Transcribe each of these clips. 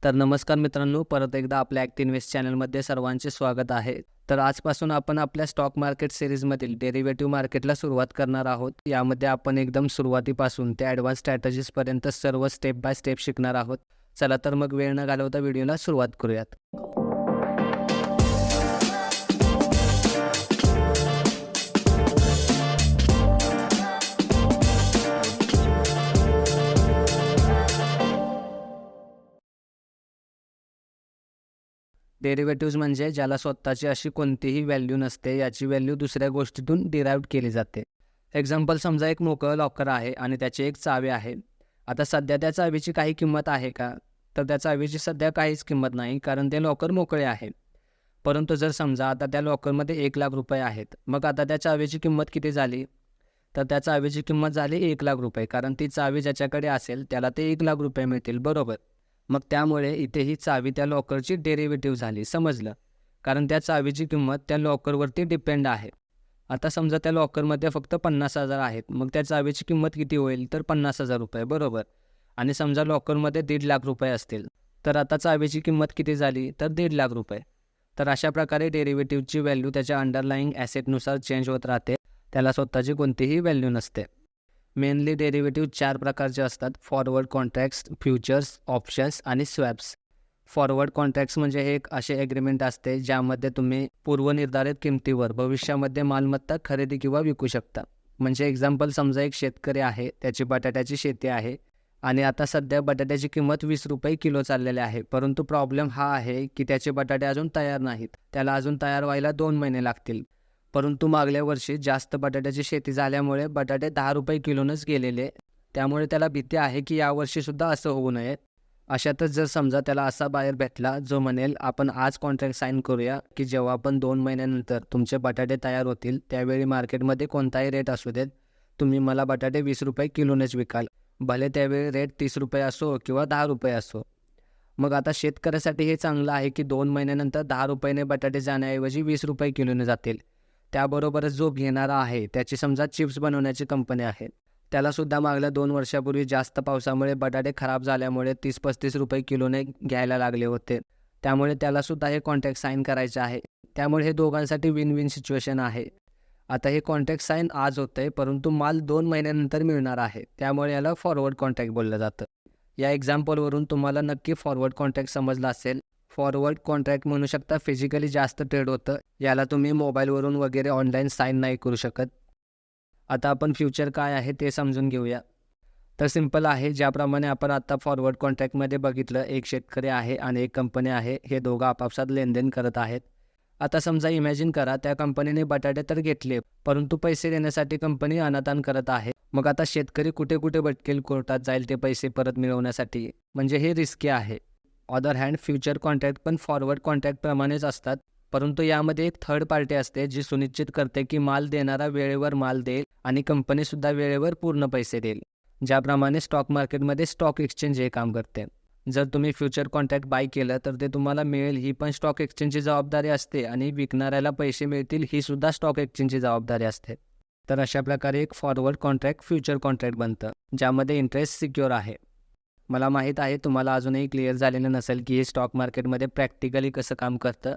तर नमस्कार मित्रांनो, परत एकदा आपल्या ॲक्टिव्ह इन्व्हेस्ट चॅनलमध्ये सर्वांचे स्वागत आहे. तर आजपासून आपण आपल्या स्टॉक मार्केट सिरीजमधील डेरिव्हेटिव्ह मार्केटला सुरुवात करणार आहोत. यामध्ये आपण एकदम सुरुवातीपासून ते ॲडव्हान्स स्ट्रॅटेजीजपर्यंत सर्व स्टेप बाय स्टेप शिकणार आहोत. चला तर मग वेळ न घालवता व्हिडिओला सुरुवात करूयात. डेरिव्हेटिव्ह्ज म्हणजे ज्याला स्वतःची अशी कोणतीही व्हॅल्यू नसते, याची व्हॅल्यू दुसऱ्या गोष्टीतून डिराईव्ह केली जाते. एक्झाम्पल, समजा एक मोकळं लॉकर आहे आणि त्याची एक चावी आहे. आता सध्या त्या चावीची काही किंमत आहे का? तर त्या चावीची सध्या काहीच किंमत नाही, कारण ते लॉकर मोकळे आहे. परंतु जर समजा आता त्या लॉकरमध्ये 1,00,000 रुपये आहेत, मग आता त्या चावीची किंमत किती झाली? तर त्या चावीची किंमत झाली 1,00,000 रुपये, कारण ती चावी ज्याच्याकडे असेल त्याला ते 1,00,000 रुपये मिळतील, बरोबर. मग त्यामुळे इथे ही चावी त्या लॉकरची डेरिव्हेटिव्ह झाली, समजलं. कारण त्या चावीची किंमत त्या लॉकरवरती डिपेंड आहे. आता समजा त्या लॉकरमध्ये फक्त 50,000 आहेत, मग त्या चावीची किंमत किती होईल? तर 50,000 रुपये, बरोबर. आणि समजा लॉकरमध्ये 1,50,000 रुपये असतील, तर आता चावीची किंमत किती झाली? तर 1,50,000 रुपये. तर अशा प्रकारे डेरिव्हेटिव्हची व्हॅल्यू त्याच्या अंडरलाईंग ॲसेटनुसार चेंज होत राहते. त्याला स्वतःची कोणतीही व्हॅल्यू नसते. मेनली डेरिव्हेटिव्ह 4 प्रकारचे असतात: फॉरवर्ड कॉन्ट्रॅक्ट्स, फ्युचर्स, ऑप्शन्स आणि स्वॅप्स. फॉरवर्ड कॉन्ट्रॅक्ट्स म्हणजे हे एक असे ॲग्रीमेंट असते ज्यामध्ये तुम्ही पूर्वनिर्धारित किमतीवर भविष्यामध्ये मालमत्ता खरेदी किंवा विकू शकता. म्हणजे एक्झाम्पल, समजा एक शेतकरी आहे, त्याची बटाट्याची शेती आहे आणि आता सध्या बटाट्याची किंमत 20 रुपये किलो चाललेली आहे. परंतु प्रॉब्लेम हा आहे की त्याचे बटाटे अजून तयार नाहीत. त्याला अजून तयार व्हायला 2 महिने लागतील. परंतु मागल्या वर्षी जास्त बटाट्याची शेती झाल्यामुळे बटाटे 10 रुपये किलोनंच गेलेले. त्यामुळे त्याला भीती आहे की यावर्षीसुद्धा असं होऊ नये. अशातच जर समजा त्याला असा बायर भेटला जो म्हणेल, आपण आज कॉन्ट्रॅक्ट साईन करूया की जेव्हा पण 2 महिन्यानंतर तुमचे बटाटे तयार होतील, त्यावेळी मार्केटमध्ये कोणताही रेट असू देत, तुम्ही मला बटाटे 20 रुपये किलोनेच विकाल, भले त्यावेळी रेट 30 रुपये असो किंवा 10 रुपये असो. मग आता शेतकऱ्यासाठी हे चांगलं आहे की 2 महिन्यानंतर 10 रुपयाने बटाटे जाण्याऐवजी 20 रुपये किलोने जातील. त्याबरोबरच जो घेणारा आहे, त्याची समजा चिप्स बनवण्याची कंपनी आहे, त्यालासुद्धा मागल्या 2 वर्षापूर्वी जास्त पावसामुळे बटाटे खराब झाल्यामुळे 30-35 रुपये किलोने घ्यायला लागले होते. त्यामुळे त्यालासुद्धा हे कॉन्ट्रॅक्ट साईन करायचे आहे. त्यामुळे हे दोघांसाठी विन विन सिच्युएशन आहे. आता हे कॉन्ट्रॅक्ट साईन आज होतं आहे, परंतु माल 2 महिन्यानंतर मिळणार आहे. त्यामुळे याला फॉरवर्ड कॉन्ट्रॅक्ट बोललं जातं. या एक्झाम्पलवरून तुम्हाला नक्की फॉरवर्ड कॉन्ट्रॅक्ट समजला असेल. फॉरवर्ड कॉन्ट्रॅक्ट म्हणू शकता फिजिकली जास्त ट्रेड होतं. याला तुम्ही मोबाईलवरून वगैरे ऑनलाईन साईन नाही करू शकत. आता आपण फ्युचर काय आहे ते समजून घेऊया. तर सिंपल आहे, ज्याप्रमाणे आपण आता फॉरवर्ड कॉन्ट्रॅक्टमध्ये बघितलं, एक शेतकरी आहे आणि एक कंपनी आहे, हे दोघं आपापसात लेनदेन करत आहेत. आता समजा इमॅजिन करा, त्या कंपनीने बटाटे तर घेतले, परंतु पैसे देण्यासाठी कंपनी अनादान करत आहे. मग आता शेतकरी कुठे कुठे भटकेल, कोर्टात जाईल ते पैसे परत मिळवण्यासाठी. म्हणजे हे रिस्की आहे. अदर हँड फ्युचर कॉन्ट्रॅक्ट पण फॉरवर्ड कॉन्ट्रॅक्टप्रमाणेच असतात, परंतु यामध्ये एक थर्ड पार्टी असते जी सुनिश्चित करते की माल देणारा वेळेवर माल देईल आणि कंपनीसुद्धा वेळेवर पूर्ण पैसे देईल. ज्याप्रमाणे स्टॉक मार्केटमध्ये स्टॉक एक्सचेंज हे काम करते. जर तुम्ही फ्युचर कॉन्ट्रॅक्ट बाय केलं तर ते तुम्हाला मिळेल, ही पण स्टॉक एक्सचेंजची जबाबदारी असते, आणि विकणाऱ्याला पैसे मिळतील, ही सुद्धा स्टॉक एक्सचेंजची जबाबदारी असते. तर अशा प्रकारे एक फॉरवर्ड कॉन्ट्रॅक्ट फ्युचर कॉन्ट्रॅक्ट बनतं, ज्यामध्ये इंटरेस्ट सिक्युअर आहे. मला माहीत आहे तुम्हाला अजूनही क्लिअर झालेलं नसेल की हे स्टॉक मार्केटमध्ये प्रॅक्टिकली कसं काम करतं.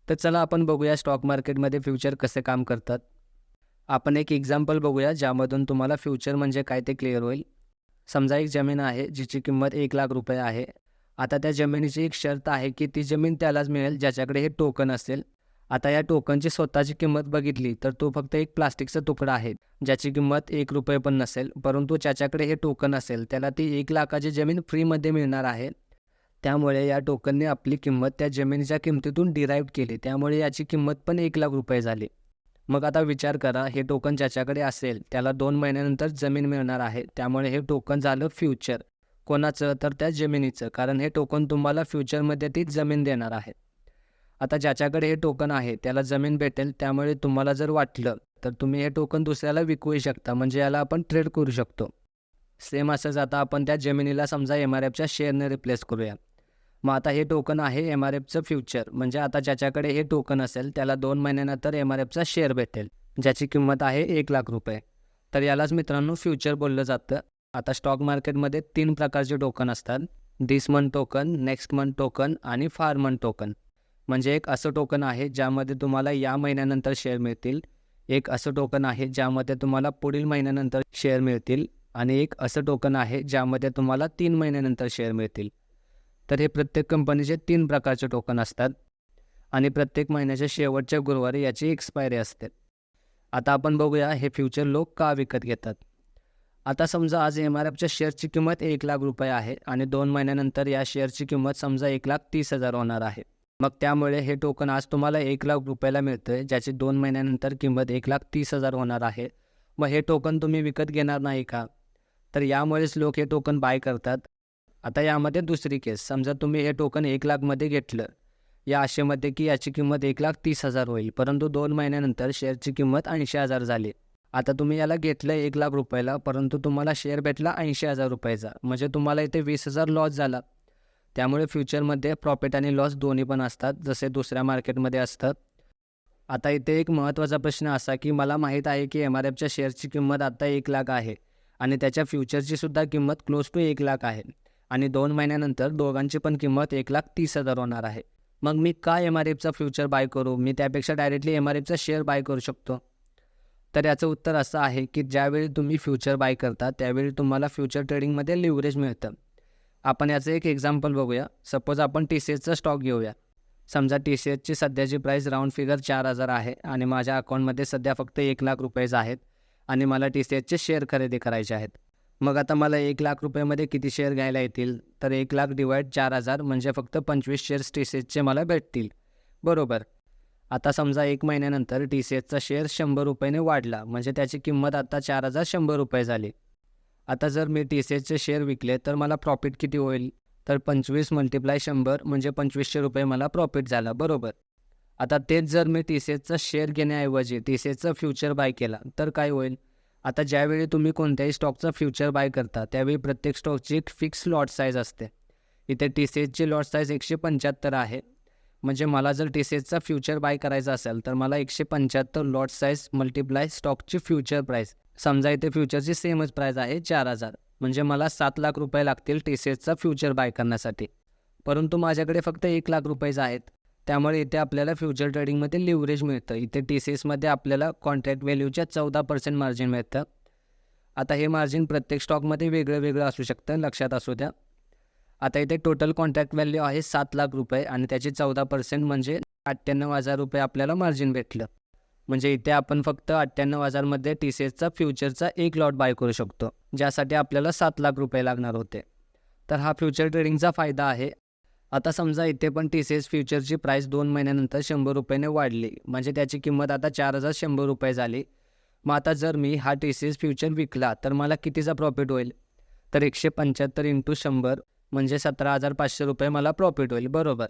तर चला आपण बघूया स्टॉक मार्केटमध्ये फ्युचर कसे काम करतात. आपण एक एक्झाम्पल बघूया ज्यामधून तुम्हाला फ्युचर म्हणजे काय ते क्लिअर होईल. समजा एक जमीन आहे जिची किंमत 1,00,000 रुपये आहे. आता त्या जमिनीची एक शर्त आहे की ती जमीन त्यालाच मिळेल ज्याच्याकडे हे टोकन असेल. आता या टोकनची स्वतःची किंमत बघितली तर तो फक्त एक प्लास्टिकचा तुकडा आहे ज्याची किंमत 1 रुपये पण नसेल, परंतु ज्याच्याकडे हे टोकन असेल त्याला ती 1,00,000ची जमीन फ्रीमध्ये मिळणार आहे. त्यामुळे या टोकनने आपली किंमत त्या जमिनीच्या किमतीतून डिराईव्ह केली, त्यामुळे याची किंमत पण 1,00,000 रुपये झाली. मग आता विचार करा, हे टोकन ज्याच्याकडे असेल त्याला 2 महिन्यानंतर जमीन मिळणार आहे. त्यामुळे हे टोकन झालं फ्युचर. कोणाचं? तर त्या जमिनीचं, कारण हे टोकन तुम्हाला फ्युचरमध्ये ती जमीन देणार आहे. आता ज्याच्याकडे हे टोकन आहे त्याला जमीन भेटेल, त्यामुळे तुम्हाला जर वाटलं तर तुम्ही हे टोकन दुसऱ्याला विकूही शकता, म्हणजे याला आपण ट्रेड करू शकतो. सेम असंच आता आपण त्या जमिनीला समजा MRFच्या शेअरने रिप्लेस करूया. मग आता हे टोकन आहे MRFचं फ्युचर, म्हणजे आता ज्याच्याकडे हे टोकन असेल त्याला 2 महिन्यानंतर MRFचा शेअर भेटेल, ज्याची किंमत आहे 1,00,000 रुपये. तर यालाच मित्रांनो फ्युचर बोललं जातं. आता स्टॉक मार्केटमध्ये 3 प्रकारचे टोकन असतात. This month token, next month token आणि फार मंथ टोकन. म्हणजे एक असं टोकन आहे ज्यामध्ये तुम्हाला या महिन्यानंतर शेअर मिळतील, एक असं टोकन आहे ज्यामध्ये तुम्हाला पुढील महिन्यानंतर शेअर मिळतील आणि एक असं टोकन आहे ज्यामध्ये तुम्हाला 3 महिन्यानंतर शेअर मिळतील. तर हे प्रत्येक कंपनीचे 3 प्रकारचे टोकन असतात आणि प्रत्येक महिन्याच्या शेवटच्या गुरुवारी याची एक्सपायरी असते. आता आपण बघूया हे फ्युचर लोक का विकत घेतात. आता समजा आज MRFच्या शेअरची किंमत 1,00,000 रुपये आहे आणि 2 महिन्यानंतर या शेअरची किंमत समजा 1,30,000 होणार आहे. मग त्यामुळे हे टोकन आज तुम्हाला 1,00,000 रुपयाला मिळतं आहे, ज्याची 2 महिन्यानंतर किंमत 1,30,000 होणार आहे. मग हे टोकन तुम्ही विकत घेणार नाही का? तर यामुळेच लोक हे टोकन बाय करतात. आता यामध्ये दुसरी केस, समजा तुम्ही हे टोकन 1,00,000 मध्ये घेतलं या आशेमध्ये की याची किंमत 1,30,000 होईल, परंतु 2 महिन्यानंतर शेअरची किंमत 80,000 झाली. आता तुम्ही याला घेतलं 1,00,000 रुपयाला, परंतु तुम्हाला शेअर भेटला 80,000 रुपयाचा, म्हणजे तुम्हाला इथे 20,000 लॉस झाला. त्यामुळे फ्युचरमध्ये प्रॉफिट आणि लॉस दोन्ही पण असतात, जसे दुसऱ्या मार्केटमध्ये असतात. आता इथे एक महत्त्वाचा प्रश्न असा की मला माहीत आहे की MRFच्या शेअरची किंमत आता 1,00,000 आहे आणि त्याच्या फ्युचरची सुद्धा किंमत क्लोज टू 1,00,000 आहे आणि 2 महिन्यानंतर दोघांची पण किंमत 1,30,000 होणार आहे. मग मी का MRFचा फ्युचर बाय करू? मी त्यापेक्षा डायरेक्टली MRFचा शेअर बाय करू शकतो. तर याचं उत्तर असं आहे की ज्यावेळी तुम्ही फ्युचर बाय करता त्यावेळी तुम्हाला फ्युचर ट्रेडिंगमध्ये लिव्हरेज मिळतं. आपण याचं एक एक्झाम्पल बघूया. सपोज आपण TCSचा स्टॉक घेऊया. समजा TCSची सध्याची प्राईस राऊंड फिगर 4,000 आहे आणि माझ्या अकाउंटमध्ये सध्या फक्त 1,00,000 रुपयेच आहेत आणि मला TCSचे शेअर खरेदी करायचे आहेत. मग आता मला 1,00,000 रुपयामध्ये किती शेअर घ्यायला येतील? तर 1,00,000 डिवाइड 4,000 म्हणजे फक्त 25 शेअर्स TCSचे मला भेटतील, बरोबर. आता समजा 1 महिन्यानंतर TCSचा शेअर 100 रुपयाने वाढला, म्हणजे त्याची किंमत आता 4,100 रुपये झाली. आता जर मी TCSचे शेअर विकले तर मला प्रॉफिट किती होईल? तर 25 × 100 म्हणजे 2,500 रुपये मला प्रॉफिट झाला, बरोबर. आता तेच जर मी TCSचा शेअर घेण्याऐवजी TCSचा फ्युचर बाय केला तर काय होईल? आता ज्यावेळी तुम्ही कोणत्याही स्टॉकचा फ्युचर बाय करता त्यावेळी प्रत्येक स्टॉकची एक फिक्स लॉट साईज असते. इथे TCSची लॉट साईज 175 आहे. म्हणजे मला जर TCSचा फ्युचर बाय करायचा असेल तर मला 175 लॉट साईज मल्टिप्लाय स्टॉकची फ्युचर प्राईस. समजा इथे फ्युचरची सेमच प्राईस आहे 4,000, म्हणजे मला 7,00,000 रुपये लागतील TCSचा फ्युचर बाय करण्यासाठी. परंतु माझ्याकडे फक्त 1,00,000 रुपयेच आहेत. त्यामुळे इथे आपल्याला फ्युचर ट्रेडिंगमध्ये लिव्हरेज मिळतं. इथे TCSमध्ये आपल्याला कॉन्ट्रॅक्ट व्हॅल्यूच्या 14% मार्जिन मिळतं. आता हे मार्जिन प्रत्येक स्टॉकमध्ये वेगळं वेगळं असू शकतं, लक्षात असू द्या. आता इथे टोटल कॉन्ट्रॅक्ट व्हॅल्यू आहे 7,00,000 रुपये आणि त्याची 14% म्हणजे 98,000 रुपये आपल्याला मार्जिन भेटलं. म्हणजे इथे आपण फक्त 98,000 मध्ये TCSचा फ्युचरचा एक लॉट बाय करू शकतो, ज्यासाठी आपल्याला 7,00,000 रुपये लागणार होते. तर हा फ्युचर ट्रेडिंगचा फायदा आहे. आता समजा इथे पण TCS फ्युचरची प्राईस 2 महिन्यानंतर 100 रुपयाने वाढली, म्हणजे त्याची किंमत आता 4,100 रुपये झाली. मग आता जर मी हा TCS फ्युचर विकला तर मला कितीचा प्रॉफिट होईल? तर 175 × 100 म्हणजे 17,500 रुपये मला प्रॉफिट होईल, बरोबर.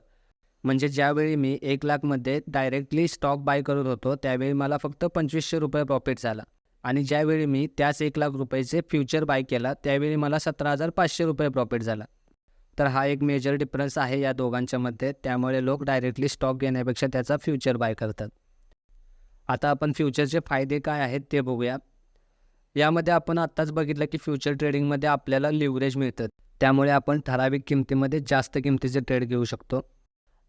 म्हणजे ज्यावेळी मी 1,00,000 मध्ये डायरेक्टली स्टॉक बाय करत होतो त्यावेळी मला फक्त 2,500 रुपये प्रॉफिट झाला आणि ज्यावेळी मी त्याच 1,00,000 रुपयाचे फ्युचर बाय केला त्यावेळी मला 17,500 रुपये प्रॉफिट झाला. तर हा एक मेजर डिफरन्स आहे या दोघांच्या मध्ये. त्यामुळे लोक डायरेक्टली स्टॉक घेण्यापेक्षा त्याचा फ्युचर बाय करतात. आता आपण फ्युचरचे फायदे काय आहेत ते बघूया. यामध्ये आपण आत्ताच बघितलं की फ्युचर ट्रेडिंगमध्ये आपल्याला लिव्हरेज मिळतं, त्यामुळे आपण ठराविक किमतीमध्ये जास्त किमतीचे ट्रेड घेऊ शकतो.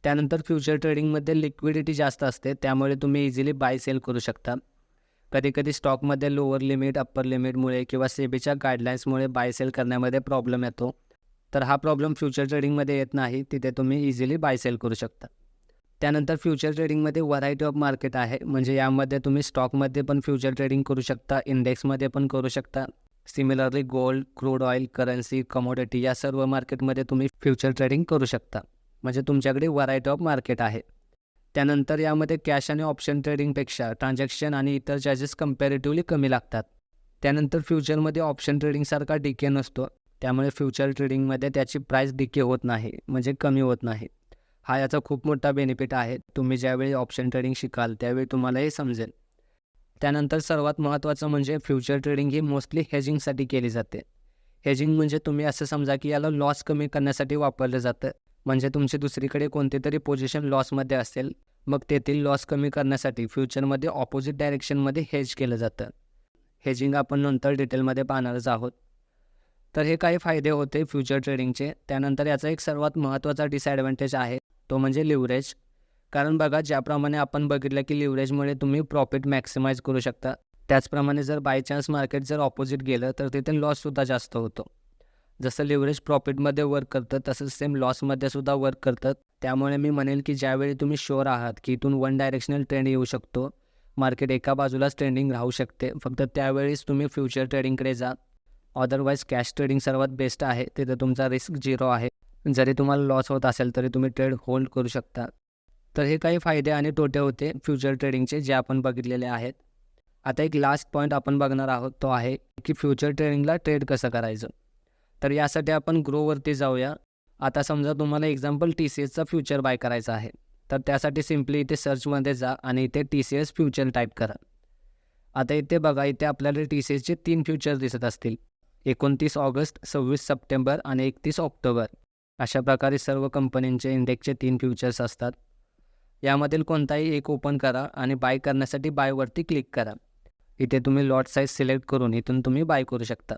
त्यानंतर फ्युचर ट्रेडिंगमध्ये लिक्विडिटी जास्त असते, त्यामुळे तुम्ही इझिली बाय सेल करू शकता. कधीकधी स्टॉकमध्ये लोअर लिमिट अप्पर लिमिटमुळे किंवा सेबीच्या गाईडलाईन्समुळे बाय सेल करण्यामध्ये प्रॉब्लेम येतो. तर हा प्रॉब्लेम फ्युचर ट्रेडिंगमध्ये येत नाही, तिथे तुम्ही इझिली बाय सेल करू शकता. त्यानंतर फ्युचर ट्रेडिंगमध्ये व्हरायटी ऑफ मार्केट आहे, म्हणजे यामध्ये तुम्ही स्टॉकमध्ये पण फ्युचर ट्रेडिंग करू शकता, इंडेक्समध्ये पण करू शकता. Similarly gold, crude oil, currency, commodity या सर्व मार्केटमध्ये तुम्ही फ्युचर ट्रेडिंग करू शकता. म्हणजे तुमच्याकडे व्हरायटी ऑफ मार्केट आहे. त्यानंतर यामध्ये कॅश आणि ऑप्शन ट्रेडिंगपेक्षा ट्रान्झॅक्शन आणि इतर चार्जेस कम्पॅरेटिव्हली कमी लागतात. त्यानंतर फ्युचरमध्ये ऑप्शन ट्रेडिंगसारखा डिके नसतो, त्यामुळे फ्युचर ट्रेडिंगमध्ये त्याची प्राईस डिके होत नाही, म्हणजे कमी होत नाही. हा याचा खूप मोठा बेनिफिट आहे. तुम्ही ज्यावेळी ऑप्शन ट्रेडिंग शिकाल त्यावेळी तुम्हाला हे समजेल. त्यानंतर सर्वात महत्त्वाचं म्हणजे फ्युचर ट्रेडिंग ही मोस्टली हेजिंगसाठी केली जाते. हेजिंग म्हणजे तुम्ही असं समजा की याला लॉस कमी करण्यासाठी वापरलं जातं. म्हणजे तुमची दुसरीकडे कोणती तरी पोझिशन लॉसमध्ये असेल, मग तेथील लॉस कमी करण्यासाठी फ्युचरमध्ये ऑपोजिट डायरेक्शनमध्ये हेज केलं जातं. हेजिंग आपण नंतर डिटेलमध्ये पाहणारच आहोत. तर हे काही फायदे होते फ्युचर ट्रेडिंगचे. त्यानंतर याचा एक सर्वात महत्त्वाचा डिसॲडव्हांटेज आहे, तो म्हणजे लिव्हरेज. कारण बघा, ज्याप्रमाणे आपण बघितलं की लिव्हरेजमुळे तुम्ही प्रॉफिट मॅक्सिमाइज करू शकता, त्याचप्रमाणे जर बाय चान्स मार्केट जर ऑपोजिट गेलं तर तिथे लॉससुद्धा जास्त होतो. जसं लिव्हरेज प्रॉफिटमध्ये वर्क करतं तसंच सेम लॉसमध्ये सुद्धा वर्क करतं. त्यामुळे मी म्हणेल की ज्यावेळी तुम्ही शुअर आहात की इथून वन डायरेक्शनल ट्रेंड येऊ शकतो, मार्केट एका बाजूलाच ट्रेंडिंग राहू शकते, फक्त त्यावेळीच तुम्ही फ्युचर ट्रेडिंगकडे जा. अदरवाईज कॅश ट्रेडिंग सर्वात बेस्ट आहे. तिथं तुमचा रिस्क झिरो आहे. जरी तुम्हाला लॉस होत असेल तरी तुम्ही ट्रेड होल्ड करू शकता. तर हे काही फायदे आणि तोटे होते फ्युचर ट्रेडिंगचे, जे आपण बघितलेले आहेत. आता एक लास्ट पॉईंट आपण बघणार आहोत, तो आहे की फ्युचर ट्रेडिंगला ट्रेड कसं करायचं. तर यासाठी आपण ग्रोवरती जाऊया. आता समजा तुम्हाला एक्झाम्पल TCSचा फ्युचर बाय करायचा आहे, तर त्यासाठी सिम्पली इथे सर्चमध्ये जा आणि इथे TCS फ्युचर टाईप करा. आता इथे बघा, इथे आपल्याला TCSचे 3 फ्युचर दिसत असतील. 29 ऑगस्ट, 26 सप्टेंबर आणि 31 ऑक्टोबर. अशा प्रकारे सर्व कंपन्यांचे इंडेक्सचे 3 फ्युचर्स असतात. यामधील कोणताही एक ओपन करा आणि बाय करण्यासाठी बायवरती क्लिक करा. इथे तुम्ही लॉट साईज सिलेक्ट करून इथून तुम्ही बाय करू शकता.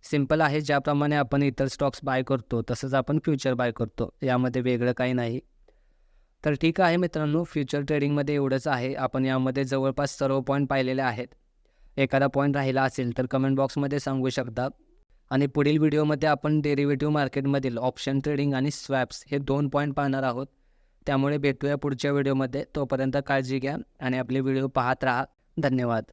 सिंपल आहे. ज्याप्रमाणे आपण इतर स्टॉक्स बाय करतो तसंच आपण फ्युचर बाय करतो, यामध्ये वेगळं काही नाही. तर ठीक आहे मित्रांनो, फ्युचर ट्रेडिंगमध्ये एवढंच आहे. आपण यामध्ये जवळपास सर्व पॉईंट पाहिलेले आहेत. एखादा पॉईंट राहिला असेल तर कमेंट बॉक्समध्ये सांगू शकता. आणि पुढील व्हिडिओमध्ये आपण डेरिव्हेटिव्ह मार्केटमधील ऑप्शन ट्रेडिंग आणि स्वॅप्स हे 2 पॉईंट पाहणार आहोत. त्यामुळे भेटूया पुढच्या व्हिडिओमध्ये. तोपर्यंत काळजी घ्या आणि आपले व्हिडिओ पाहत राहा. धन्यवाद.